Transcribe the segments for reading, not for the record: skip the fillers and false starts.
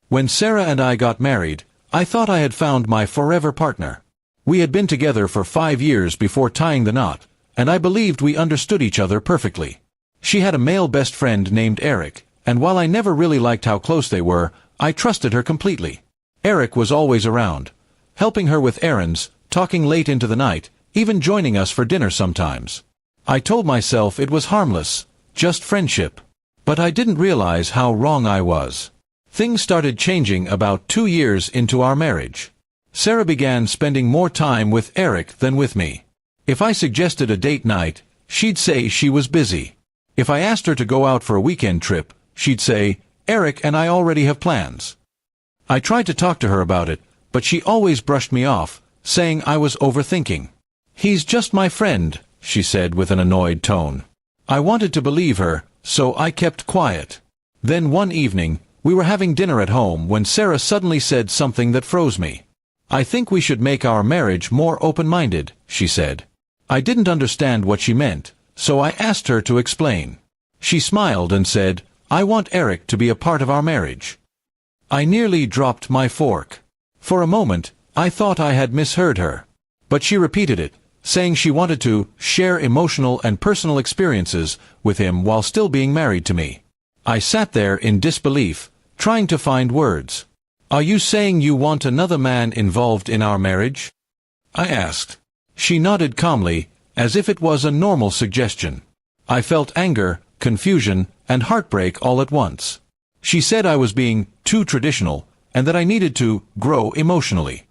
When Sarah and I got married, I thought I had found my forever partner. We had been together for 5 years before tying the knot, and I believed we understood each other perfectly. She had a male best friend named Eric, and while I never really liked how close they were, I trusted her completely. Eric was always around, helping her with errands, talking late into the night, even joining us for dinner sometimes. I told myself it was harmless, just friendship. But I didn't realize how wrong I was. Things started changing about 2 years into our marriage. Sarah began spending more time with Eric than with me. If I suggested a date night, she'd say she was busy. If I asked her to go out for a weekend trip, she'd say, "Eric and I already have plans." I tried to talk to her about it, but she always brushed me off, saying I was overthinking. "He's just my friend," she said with an annoyed tone. I wanted to believe her, so I kept quiet. Then one evening, we were having dinner at home when Sarah suddenly said something that froze me. "I think we should make our marriage more open-minded," she said. I didn't understand what she meant, so I asked her to explain. She smiled and said, "I want Eric to be a part of our marriage." I nearly dropped my fork. For a moment, I thought I had misheard her. But she repeated it, saying she wanted to share emotional and personal experiences with him while still being married to me. I sat there in disbelief, trying to find words. "Are you saying you want another man involved in our marriage?" I asked. She nodded calmly, as if it was a normal suggestion. I felt anger, confusion, and heartbreak all at once. She said I was being too traditional, and that I needed to grow emotionally.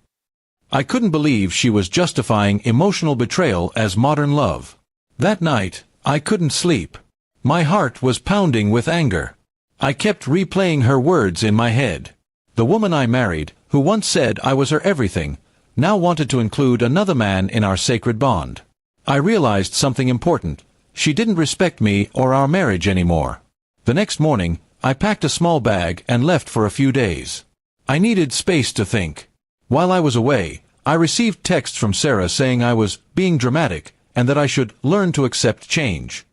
I couldn't believe she was justifying emotional betrayal as modern love. That night, I couldn't sleep. My heart was pounding with anger. I kept replaying her words in my head. The woman I married, who once said I was her everything, now wanted to include another man in our sacred bond. I realized something important. She didn't respect me or our marriage anymore. The next morning, I packed a small bag and left for a few days. I needed space to think. While I was away, I received texts from Sarah saying I was being dramatic and that I should learn to accept change.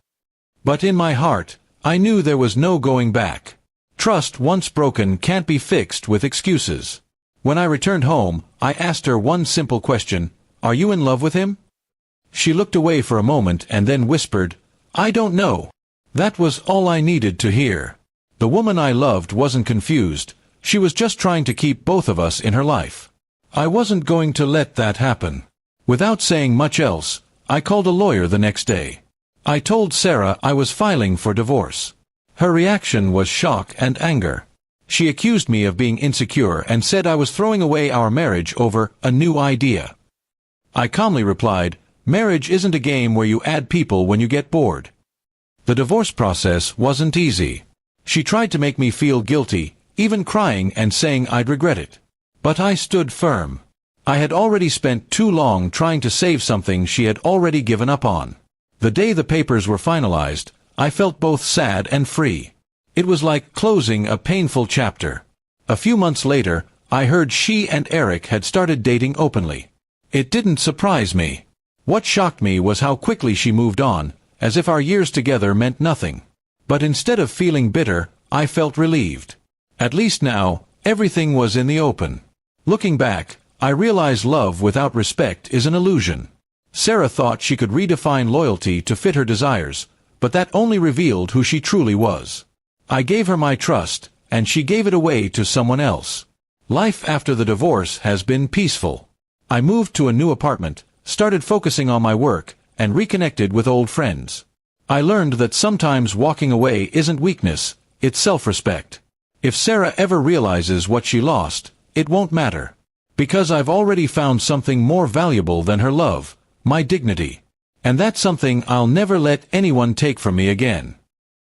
But in my heart, I knew there was no going back. Trust once broken can't be fixed with excuses. When I returned home, I asked her one simple question: "Are you in love with him?" She looked away for a moment and then whispered, "I don't know." That was all I needed to hear. The woman I loved wasn't confused. She was just trying to keep both of us in her life. I wasn't going to let that happen. Without saying much else, I called a lawyer the next day. I told Sarah I was filing for divorce. Her reaction was shock and anger. She accused me of being insecure and said I was throwing away our marriage over a new idea. I calmly replied, "Marriage isn't a game where you add people when you get bored." The divorce process wasn't easy. She tried to make me feel guilty, even crying and saying I'd regret it. But I stood firm. I had already spent too long trying to save something she had already given up on. The day the papers were finalized, I felt both sad and free. It was like closing a painful chapter. A few months later, I heard she and Eric had started dating openly. It didn't surprise me. What shocked me was how quickly she moved on, as if our years together meant nothing. But instead of feeling bitter, I felt relieved. At least now, everything was in the open. Looking back, I realize love without respect is an illusion. Sarah thought she could redefine loyalty to fit her desires, but that only revealed who she truly was. I gave her my trust, and she gave it away to someone else. Life after the divorce has been peaceful. I moved to a new apartment, started focusing on my work, and reconnected with old friends. I learned that sometimes walking away isn't weakness, it's self-respect. If Sarah ever realizes what she lost, it won't matter. Because I've already found something more valuable than her love, my dignity. And that's something I'll never let anyone take from me again.